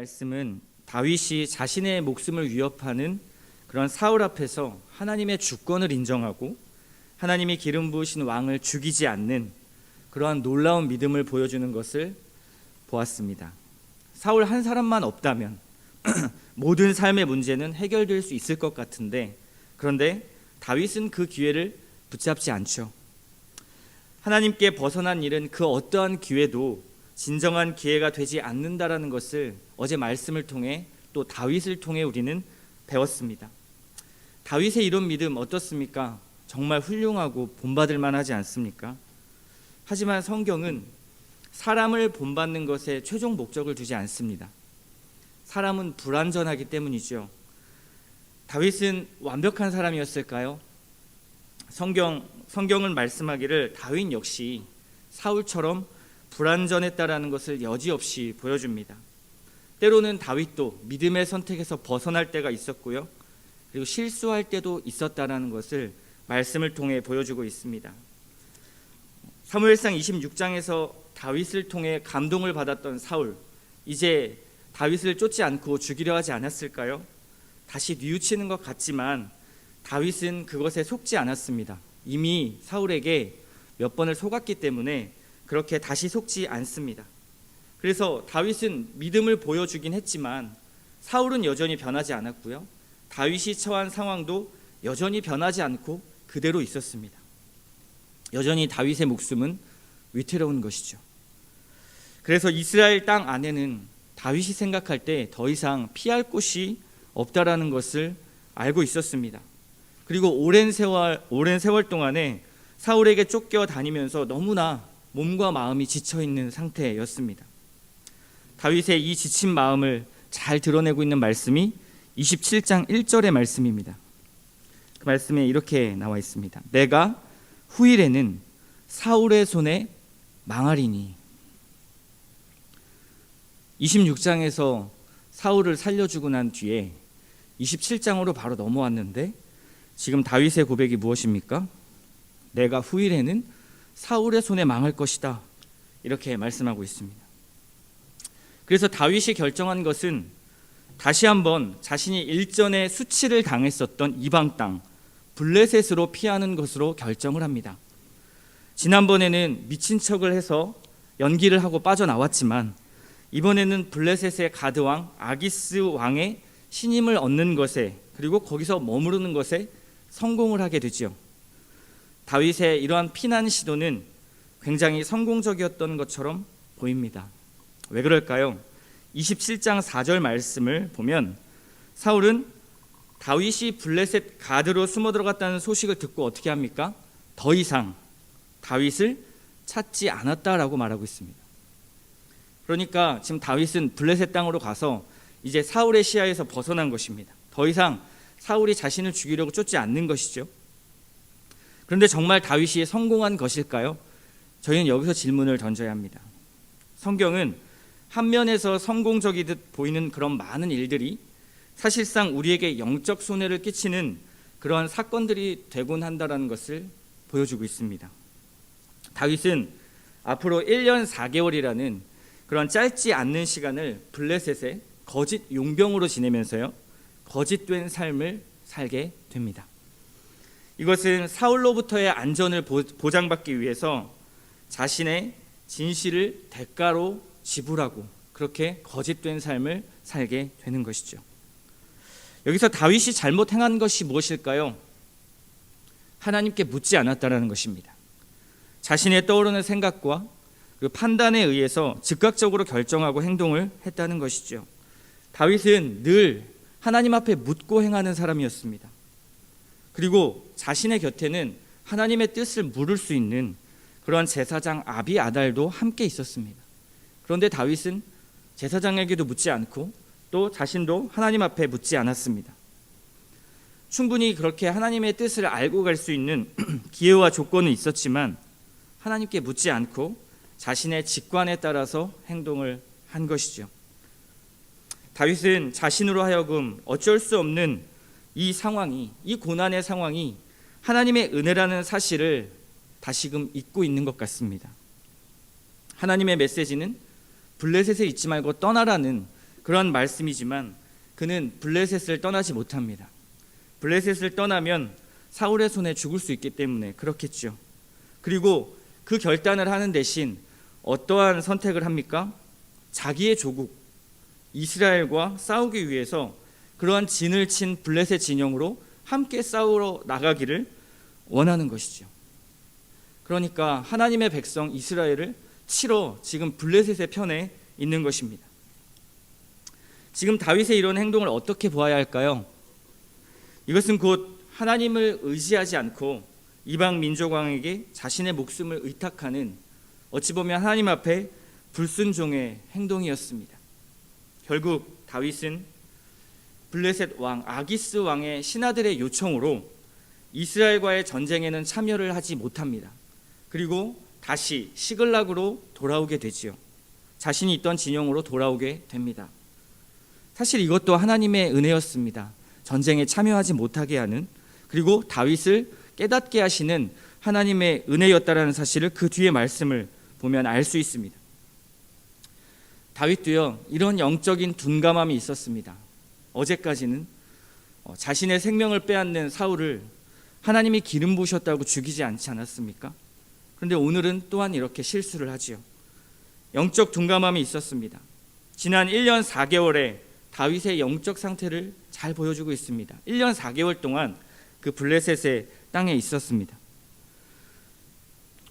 말씀은 다윗이 자신의 목숨을 위협하는 그런 사울 앞에서 하나님의 주권을 인정하고 하나님이 기름 부으신 왕을 죽이지 않는 그러한 놀라운 믿음을 보여주는 것을 보았습니다. 사울 한 사람만 없다면 모든 삶의 문제는 해결될 수 있을 것 같은데, 그런데 다윗은 그 기회를 붙잡지 않죠. 하나님께 벗어난 일은 그 어떠한 기회도 진정한 기회가 되지 않는다라는 것을 어제 말씀을 통해 또 다윗을 통해 우리는 배웠습니다. 다윗의 이런 믿음 어떻습니까? 정말 훌륭하고 본받을 만하지 않습니까? 하지만 성경은 사람을 본받는 것에 최종 목적을 두지 않습니다. 사람은 불완전하기 때문이죠. 다윗은 완벽한 사람이었을까요? 성경은 말씀하기를 다윗 역시 사울처럼 불완전했다라는 것을 여지없이 보여줍니다. 때로는 다윗도 믿음의 선택에서 벗어날 때가 있었고요, 그리고 실수할 때도 있었다라는 것을 말씀을 통해 보여주고 있습니다. 사무엘상 26장에서 다윗을 통해 감동을 받았던 사울, 이제 다윗을 쫓지 않고 죽이려 하지 않았을까요? 다시 뉘우치는 것 같지만 다윗은 그것에 속지 않았습니다. 이미 사울에게 몇 번을 속았기 때문에 그렇게 다시 속지 않습니다. 그래서 다윗은 믿음을 보여주긴 했지만 사울은 여전히 변하지 않았고요, 다윗이 처한 상황도 여전히 변하지 않고 그대로 있었습니다. 여전히 다윗의 목숨은 위태로운 것이죠. 그래서 이스라엘 땅 안에는 다윗이 생각할 때 더 이상 피할 곳이 없다라는 것을 알고 있었습니다. 그리고 오랜 세월 동안에 사울에게 쫓겨 다니면서 너무나 몸과 마음이 지쳐있는 상태였습니다. 다윗의 이 지친 마음을 잘 드러내고 있는 말씀이 27장 1절의 말씀입니다. 그 말씀에 이렇게 나와 있습니다. 내가 후일에는 사울의 손에 망하리니. 26장에서 사울을 살려주고 난 뒤에 27장으로 바로 넘어왔는데 지금 다윗의 고백이 무엇입니까? 내가 후일에는 사울의 손에 망할 것이다, 이렇게 말씀하고 있습니다. 그래서 다윗이 결정한 것은 다시 한번 자신이 일전에 수치를 당했었던 이방 땅 블레셋으로 피하는 것으로 결정을 합니다. 지난번에는 미친 척을 해서 연기를 하고 빠져나왔지만 이번에는 블레셋의 가드왕 아기스 왕의 신임을 얻는 것에, 그리고 거기서 머무르는 것에 성공을 하게 되죠. 다윗의 이러한 피난 시도는 굉장히 성공적이었던 것처럼 보입니다. 왜 그럴까요? 27장 4절 말씀을 보면 사울은 다윗이 블레셋 가드로 숨어 들어갔다는 소식을 듣고 어떻게 합니까? 더 이상 다윗을 찾지 않았다라고 말하고 있습니다. 그러니까 지금 다윗은 블레셋 땅으로 가서 이제 사울의 시야에서 벗어난 것입니다. 더 이상 사울이 자신을 죽이려고 쫓지 않는 것이죠. 그런데 정말 다윗이 성공한 것일까요? 저희는 여기서 질문을 던져야 합니다. 성경은 한 면에서 성공적이듯 보이는 그런 많은 일들이 사실상 우리에게 영적 손해를 끼치는 그러한 사건들이 되곤 한다는 것을 보여주고 있습니다. 다윗은 앞으로 1년 4개월이라는 그런 짧지 않는 시간을 블레셋의 거짓 용병으로 지내면서요, 거짓된 삶을 살게 됩니다. 이것은 사울로부터의 안전을 보장받기 위해서 자신의 진실을 대가로 지불하고 그렇게 거짓된 삶을 살게 되는 것이죠. 여기서 다윗이 잘못 행한 것이 무엇일까요? 하나님께 묻지 않았다는 것입니다. 자신의 떠오르는 생각과 그 판단에 의해서 즉각적으로 결정하고 행동을 했다는 것이죠. 다윗은 늘 하나님 앞에 묻고 행하는 사람이었습니다. 그리고 자신의 곁에는 하나님의 뜻을 물을 수 있는 그러한 제사장 아비아달도 함께 있었습니다. 그런데 다윗은 제사장에게도 묻지 않고 또 자신도 하나님 앞에 묻지 않았습니다. 충분히 그렇게 하나님의 뜻을 알고 갈 수 있는 기회와 조건은 있었지만 하나님께 묻지 않고 자신의 직관에 따라서 행동을 한 것이죠. 다윗은 자신으로 하여금 어쩔 수 없는 이 상황이, 이 고난의 상황이 하나님의 은혜라는 사실을 다시금 잊고 있는 것 같습니다. 하나님의 메시지는 블레셋에 있지 말고 떠나라는 그런 말씀이지만 그는 블레셋을 떠나지 못합니다. 블레셋을 떠나면 사울의 손에 죽을 수 있기 때문에 그렇겠죠. 그리고 그 결단을 하는 대신 어떠한 선택을 합니까? 자기의 조국 이스라엘과 싸우기 위해서 그러한 진을 친 블레셋 진영으로 함께 싸우러 나가기를 원하는 것이죠. 그러니까 하나님의 백성 이스라엘을 치러 지금 블레셋의 편에 있는 것입니다. 지금 다윗의 이런 행동을 어떻게 보아야 할까요? 이것은 곧 하나님을 의지하지 않고 이방 민족 왕에게 자신의 목숨을 의탁하는 어찌 보면 하나님 앞에 불순종의 행동이었습니다. 결국 다윗은 블레셋 왕 아기스 왕의 신하들의 요청으로 이스라엘과의 전쟁에는 참여를 하지 못합니다. 그리고 다시 시글락으로 돌아오게 되지요. 자신이 있던 진영으로 돌아오게 됩니다. 사실 이것도 하나님의 은혜였습니다. 전쟁에 참여하지 못하게 하는, 그리고 다윗을 깨닫게 하시는 하나님의 은혜였다라는 사실을 그 뒤에 말씀을 보면 알 수 있습니다. 다윗도요, 이런 영적인 둔감함이 있었습니다. 어제까지는 자신의 생명을 빼앗는 사울을 하나님이 기름 부으셨다고 죽이지 않지 않았습니까? 그런데 오늘은 또한 이렇게 실수를 하지요. 영적 둔감함이 있었습니다. 지난 1년 4개월에 다윗의 영적 상태를 잘 보여주고 있습니다. 1년 4개월 동안 그 블레셋의 땅에 있었습니다.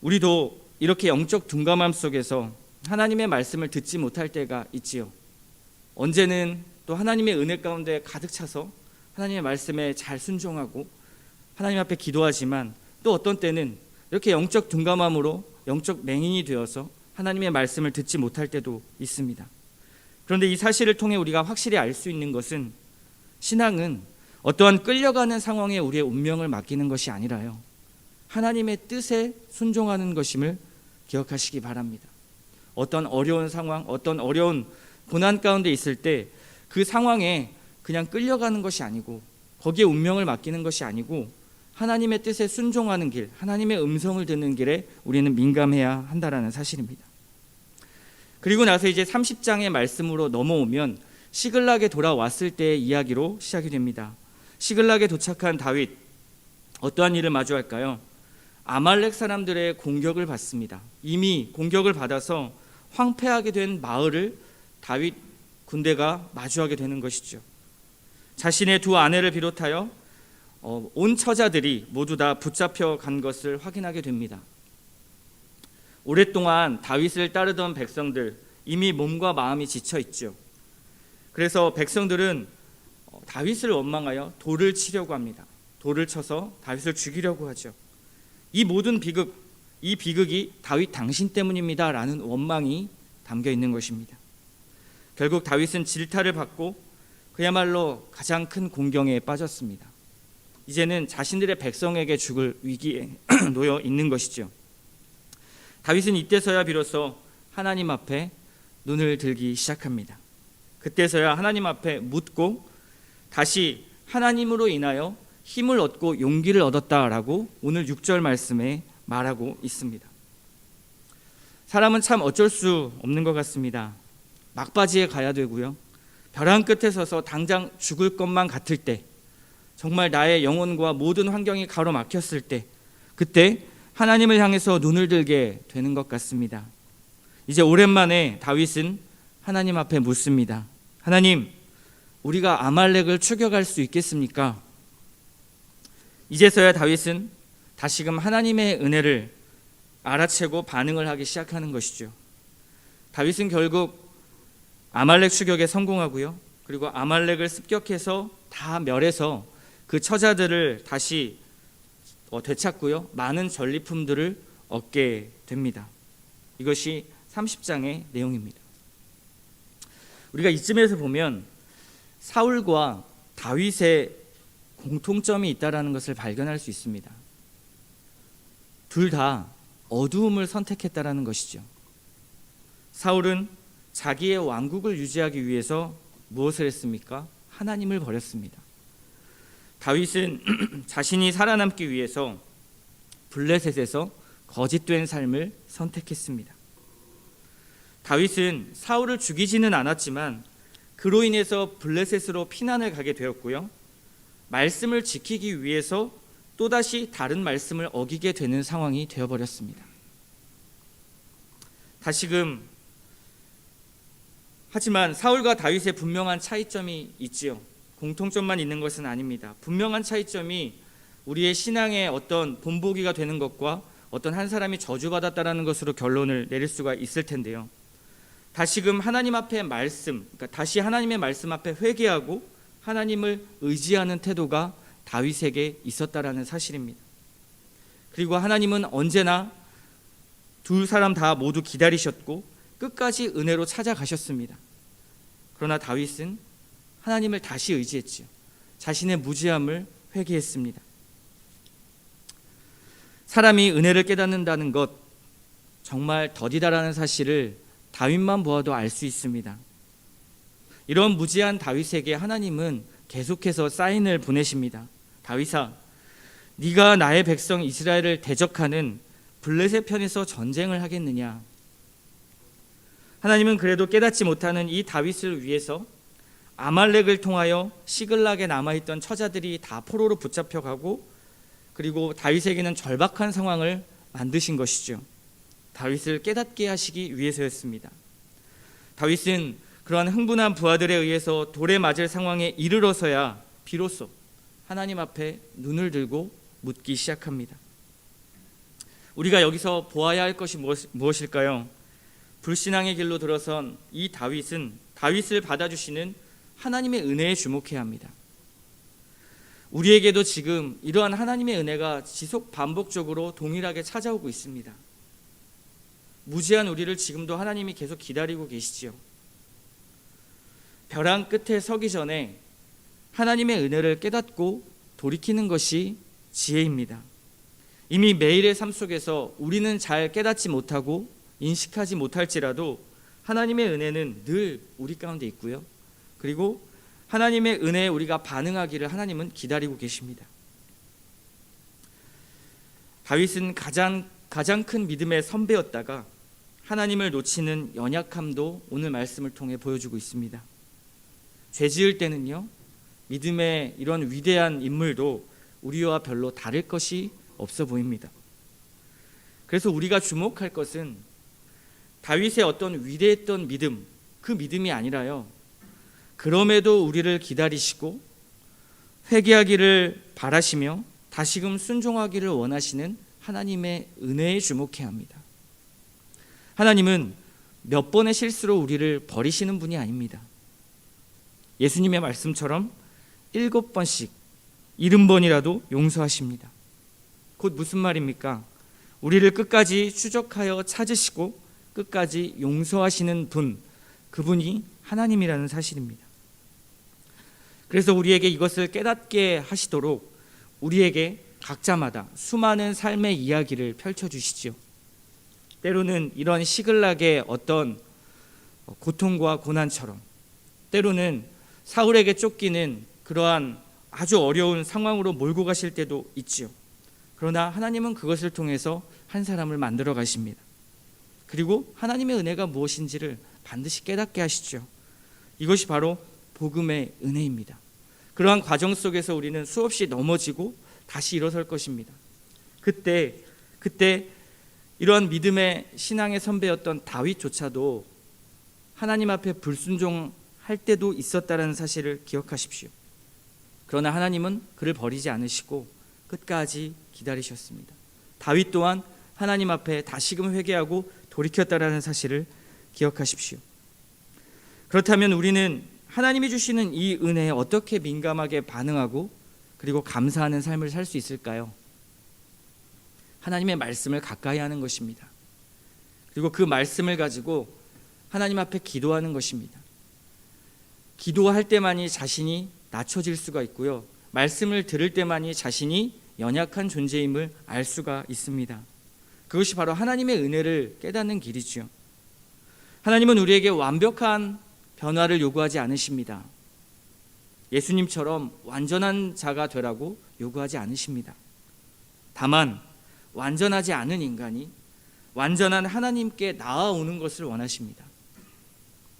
우리도 이렇게 영적 둔감함 속에서 하나님의 말씀을 듣지 못할 때가 있지요. 언제는 또 하나님의 은혜 가운데 가득 차서 하나님의 말씀에 잘 순종하고 하나님 앞에 기도하지만, 또 어떤 때는 이렇게 영적 둔감함으로 영적 맹인이 되어서 하나님의 말씀을 듣지 못할 때도 있습니다. 그런데 이 사실을 통해 우리가 확실히 알 수 있는 것은, 신앙은 어떠한 끌려가는 상황에 우리의 운명을 맡기는 것이 아니라요, 하나님의 뜻에 순종하는 것임을 기억하시기 바랍니다. 어떤 어려운 상황, 어떤 어려운 고난 가운데 있을 때 그 상황에 그냥 끌려가는 것이 아니고, 거기에 운명을 맡기는 것이 아니고, 하나님의 뜻에 순종하는 길, 하나님의 음성을 듣는 길에 우리는 민감해야 한다라는 사실입니다. 그리고 나서 이제 30장의 말씀으로 넘어오면 시글락에 돌아왔을 때의 이야기로 시작이 됩니다. 시글락에 도착한 다윗, 어떠한 일을 마주할까요? 아말렉 사람들의 공격을 받습니다. 이미 공격을 받아서 황폐하게 된 마을을 다윗 군대가 마주하게 되는 것이죠. 자신의 두 아내를 비롯하여 온 처자들이 모두 다 붙잡혀 간 것을 확인하게 됩니다. 오랫동안 다윗을 따르던 백성들, 이미 몸과 마음이 지쳐 있죠. 그래서 백성들은 다윗을 원망하여 돌을 치려고 합니다. 돌을 쳐서 다윗을 죽이려고 하죠. 이 모든 비극, 이 비극이 다윗 당신 때문입니다 라는 원망이 담겨 있는 것입니다. 결국 다윗은 질타를 받고 그야말로 가장 큰 공경에 빠졌습니다. 이제는 자신들의 백성에게 죽을 위기에 놓여 있는 것이죠. 다윗은 이때서야 비로소 하나님 앞에 눈을 들기 시작합니다. 그때서야 하나님 앞에 묻고 다시 하나님으로 인하여 힘을 얻고 용기를 얻었다라고 오늘 6절 말씀에 말하고 있습니다. 사람은 참 어쩔 수 없는 것 같습니다. 막바지에 가야 되고요, 벼랑 끝에 서서 당장 죽을 것만 같을 때, 정말 나의 영혼과 모든 환경이 가로막혔을 때, 그때 하나님을 향해서 눈을 들게 되는 것 같습니다. 이제 오랜만에 다윗은 하나님 앞에 묻습니다. 하나님, 우리가 아말렉을 추격할 수 있겠습니까? 이제서야 다윗은 다시금 하나님의 은혜를 알아채고 반응을 하기 시작하는 것이죠. 다윗은 결국 아말렉 추격에 성공하고요, 그리고 아말렉을 습격해서 다 멸해서 그 처자들을 다시 되찾고요, 많은 전리품들을 얻게 됩니다. 이것이 30장의 내용입니다. 우리가 이쯤에서 보면 사울과 다윗의 공통점이 있다는 것을 발견할 수 있습니다. 둘 다 어두움을 선택했다는 것이죠. 사울은 자기의 왕국을 유지하기 위해서 무엇을 했습니까? 하나님을 버렸습니다. 다윗은 자신이 살아남기 위해서 블레셋에서 거짓된 삶을 선택했습니다. 다윗은 사울을 죽이지는 않았지만 그로 인해서 블레셋으로 피난을 가게 되었고요. 말씀을 지키기 위해서 또다시 다른 말씀을 어기게 되는 상황이 되어버렸습니다. 다시금 하지만 사울과 다윗의 분명한 차이점이 있지요. 공통점만 있는 것은 아닙니다. 분명한 차이점이 우리의 신앙의 어떤 본보기가 되는 것과 어떤 한 사람이 저주받았다라는 것으로 결론을 내릴 수가 있을 텐데요. 다시금 하나님 앞에 다시 하나님의 말씀 앞에 회개하고 하나님을 의지하는 태도가 다윗에게 있었다라는 사실입니다. 그리고 하나님은 언제나 두 사람 다 모두 기다리셨고 끝까지 은혜로 찾아가셨습니다. 그러나 다윗은 하나님을 다시 의지했지요. 자신의 무지함을 회개했습니다. 사람이 은혜를 깨닫는다는 것 정말 더디다라는 사실을 다윗만 보아도 알 수 있습니다. 이런 무지한 다윗에게 하나님은 계속해서 사인을 보내십니다. 다윗아, 네가 나의 백성 이스라엘을 대적하는 블레셋 편에서 전쟁을 하겠느냐? 하나님은 그래도 깨닫지 못하는 이 다윗을 위해서 아말렉을 통하여 시글락에 남아있던 처자들이 다 포로로 붙잡혀가고 그리고 다윗에게는 절박한 상황을 만드신 것이죠. 다윗을 깨닫게 하시기 위해서였습니다. 다윗은 그러한 흥분한 부하들에 의해서 돌에 맞을 상황에 이르러서야 비로소 하나님 앞에 눈을 들고 묻기 시작합니다. 우리가 여기서 보아야 할 것이 무엇일까요? 불신앙의 길로 들어선 이 다윗은 다윗을 받아주시는 하나님의 은혜에 주목해야 합니다. 우리에게도 지금 이러한 하나님의 은혜가 지속 반복적으로 동일하게 찾아오고 있습니다. 무지한 우리를 지금도 하나님이 계속 기다리고 계시지요. 벼랑 끝에 서기 전에 하나님의 은혜를 깨닫고 돌이키는 것이 지혜입니다. 이미 매일의 삶 속에서 우리는 잘 깨닫지 못하고 인식하지 못할지라도 하나님의 은혜는 늘 우리 가운데 있고요. 그리고 하나님의 은혜에 우리가 반응하기를 하나님은 기다리고 계십니다. 다윗은 가장 큰 믿음의 선배였다가 하나님을 놓치는 연약함도 오늘 말씀을 통해 보여주고 있습니다. 죄 지을 때는요, 믿음의 이런 위대한 인물도 우리와 별로 다를 것이 없어 보입니다. 그래서 우리가 주목할 것은 다윗의 어떤 위대했던 믿음, 그 믿음이 아니라요, 그럼에도 우리를 기다리시고 회개하기를 바라시며 다시금 순종하기를 원하시는 하나님의 은혜에 주목해야 합니다. 하나님은 몇 번의 실수로 우리를 버리시는 분이 아닙니다. 예수님의 말씀처럼 7번씩 70번이라도 용서하십니다. 곧 무슨 말입니까? 우리를 끝까지 추적하여 찾으시고 끝까지 용서하시는 분, 그분이 하나님이라는 사실입니다. 그래서 우리에게 이것을 깨닫게 하시도록 우리에게 각자마다 수많은 삶의 이야기를 펼쳐주시죠. 때로는 이런 시글락의 어떤 고통과 고난처럼, 때로는 사울에게 쫓기는 그러한 아주 어려운 상황으로 몰고 가실 때도 있지요. 그러나 하나님은 그것을 통해서 한 사람을 만들어 가십니다. 그리고 하나님의 은혜가 무엇인지를 반드시 깨닫게 하시죠. 이것이 바로 복음의 은혜입니다. 그러한 과정 속에서 우리는 수없이 넘어지고 다시 일어설 것입니다. 그때 이러한 믿음의 신앙의 선배였던 다윗조차도 하나님 앞에 불순종할 때도 있었다는 사실을 기억하십시오. 그러나 하나님은 그를 버리지 않으시고 끝까지 기다리셨습니다. 다윗 또한 하나님 앞에 다시금 회개하고 돌이켰다라는 사실을 기억하십시오. 그렇다면 우리는 하나님이 주시는 이 은혜에 어떻게 민감하게 반응하고 그리고 감사하는 삶을 살 수 있을까요? 하나님의 말씀을 가까이 하는 것입니다. 그리고 그 말씀을 가지고 하나님 앞에 기도하는 것입니다. 기도할 때만이 자신이 낮춰질 수가 있고요. 말씀을 들을 때만이 자신이 연약한 존재임을 알 수가 있습니다. 그것이 바로 하나님의 은혜를 깨닫는 길이죠. 하나님은 우리에게 완벽한 변화를 요구하지 않으십니다. 예수님처럼 완전한 자가 되라고 요구하지 않으십니다. 다만 완전하지 않은 인간이 완전한 하나님께 나아오는 것을 원하십니다.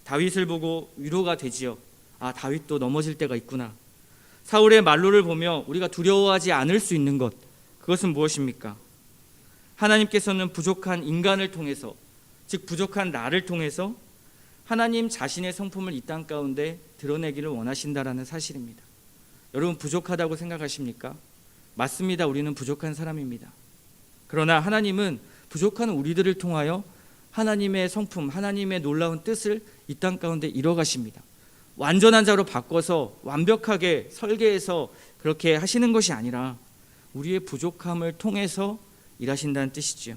다윗을 보고 위로가 되지요. 아, 다윗도 넘어질 때가 있구나. 사울의 말로를 보며 우리가 두려워하지 않을 수 있는 것, 그것은 무엇입니까? 하나님께서는 부족한 인간을 통해서, 즉 부족한 나를 통해서 하나님 자신의 성품을 이 땅 가운데 드러내기를 원하신다라는 사실입니다. 여러분, 부족하다고 생각하십니까? 맞습니다. 우리는 부족한 사람입니다. 그러나 하나님은 부족한 우리들을 통하여 하나님의 성품, 하나님의 놀라운 뜻을 이 땅 가운데 이뤄가십니다. 완전한 자로 바꿔서 완벽하게 설계해서 그렇게 하시는 것이 아니라 우리의 부족함을 통해서 일하신다는 뜻이지요.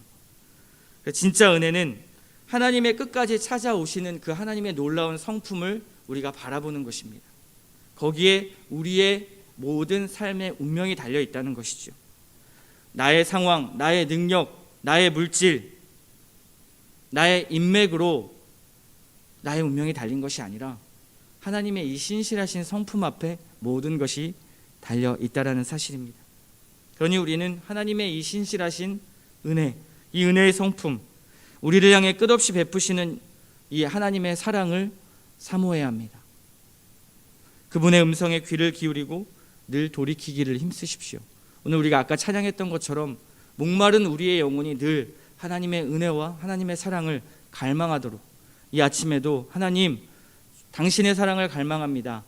진짜 은혜는 하나님의 끝까지 찾아오시는 그 하나님의 놀라운 성품을 우리가 바라보는 것입니다. 거기에 우리의 모든 삶의 운명이 달려 있다는 것이죠. 나의 상황, 나의 능력, 나의 물질, 나의 인맥으로 나의 운명이 달린 것이 아니라 하나님의 이 신실하신 성품 앞에 모든 것이 달려 있다라는 사실입니다. 그러니 우리는 하나님의 이 신실하신 은혜, 이 은혜의 성품, 우리를 향해 끝없이 베푸시는 이 하나님의 사랑을 사모해야 합니다. 그분의 음성에 귀를 기울이고 늘 돌이키기를 힘쓰십시오. 오늘 우리가 아까 찬양했던 것처럼 목마른 우리의 영혼이 늘 하나님의 은혜와 하나님의 사랑을 갈망하도록, 이 아침에도 하나님 당신의 사랑을 갈망합니다,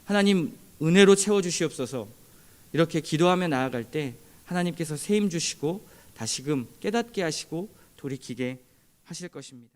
하나님 은혜로 채워주시옵소서, 이렇게 기도하며 나아갈 때 하나님께서 세임 주시고 다시금 깨닫게 하시고 돌이키게 하실 것입니다.